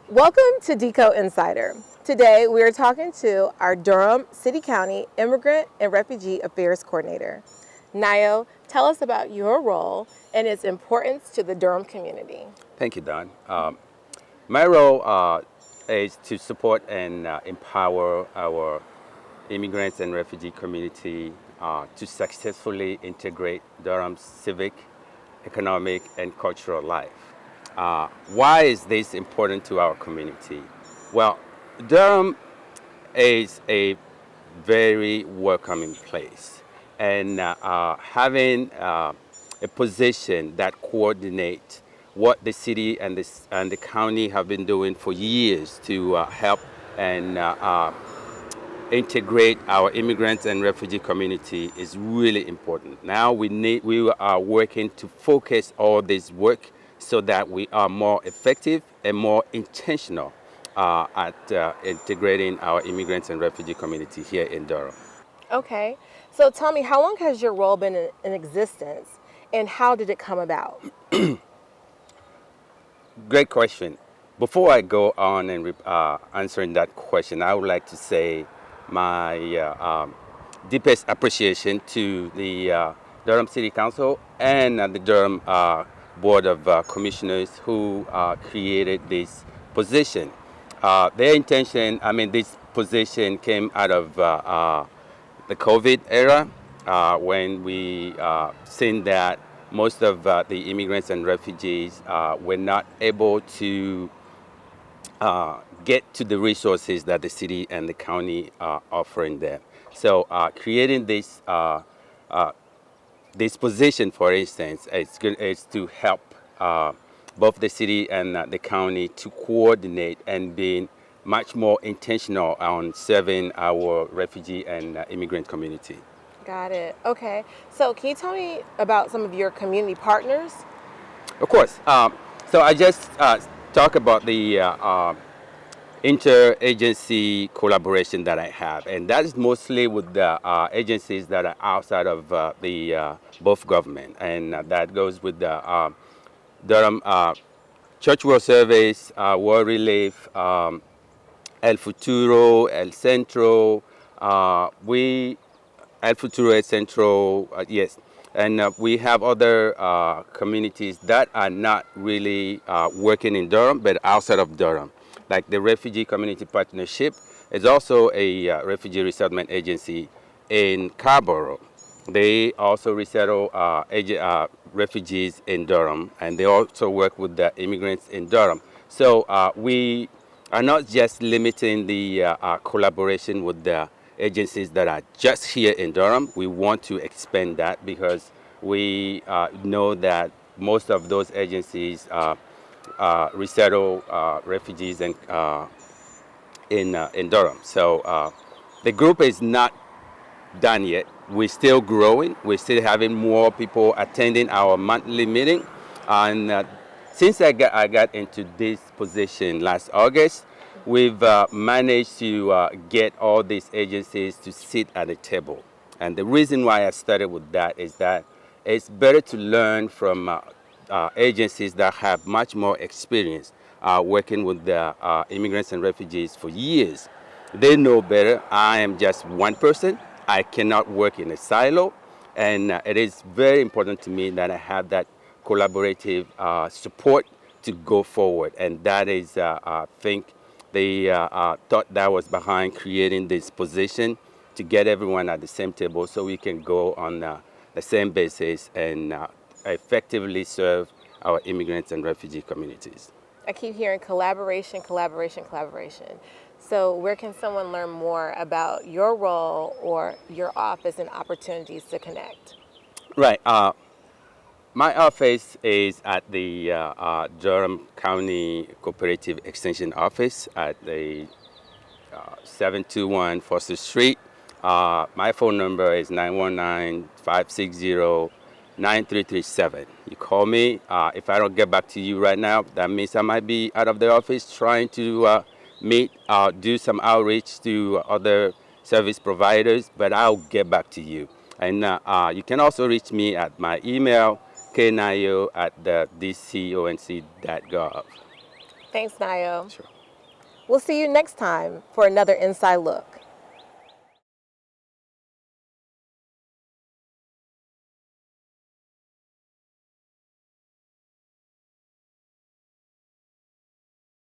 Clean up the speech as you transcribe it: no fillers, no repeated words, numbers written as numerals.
Welcome to DECO Insider. Today we are talking to our Durham City County Immigrant and Refugee Affairs Coordinator. Nayo, tell us about your role and its importance to the Durham community. Thank you, Don. My role is to support and empower our immigrants and refugee community to successfully integrate Durham's civic, economic, and cultural life. Why is this important to our community? Well, Durham is a very welcoming place, and having a position that coordinates what the city and the county have been doing for years to help and integrate our immigrants and refugee community is really important. Now we are working to focus all this work so that we are more effective and more intentional at integrating our immigrants and refugee community here in Durham. Okay, so tell me, how long has your role been in existence and how did it come about? Great question. Before I go on and answering that question, I would like to say my deepest appreciation to the Durham City Council and the Durham Board of Commissioners who created this position. Their intention, this position came out of the COVID era when we seen that most of the immigrants and refugees were not able to get to the resources that the city and the county are offering them. So creating this position, for instance, is to help both the city and the county to coordinate and being much more intentional on serving our refugee and immigrant community. Got it. Okay, so can you tell me about some of your community partners? Of course. So I just talk about the interagency collaboration that I have, and that is mostly with the agencies that are outside of the both government, and that goes with the Durham Church World Service, World Relief, El Futuro, El Centro. El Futuro, El Centro, yes. And we have other communities that are not really working in Durham, but outside of Durham. Like the Refugee Community Partnership is also a refugee resettlement agency in Scarborough. They also resettle refugees in Durham, and they also work with the immigrants in Durham. So we are not just limiting the collaboration with the agencies that are just here in Durham. We want to expand that because we know that most of those agencies resettle refugees in Durham. So the group is not done yet. We're still growing. We're still having more people attending our monthly meeting. And since I got into this position last August, we've managed to get all these agencies to sit at a table. And the reason why I started with that is that it's better to learn from agencies that have much more experience working with the immigrants and refugees for years. They know better. I am just one person. I cannot work in a silo. And it is very important to me that I have that collaborative support to go forward. And that is, I think, the thought that was behind creating this position to get everyone at the same table so we can go on the same basis and effectively serve our immigrants and refugee communities. I keep hearing collaboration, collaboration, collaboration. So where can someone learn more about your role or your office and opportunities to connect? Right. My office is at the Durham County Cooperative Extension Office at the 721 Foster Street. My phone number is 919-560-9337. You call me. If I don't get back to you right now, that means I might be out of the office trying to do some outreach to other service providers, but I'll get back to you. And you can also reach me at my email, knayo@dconc.gov. Thanks, Nayo. Sure. We'll see you next time for another Inside Look.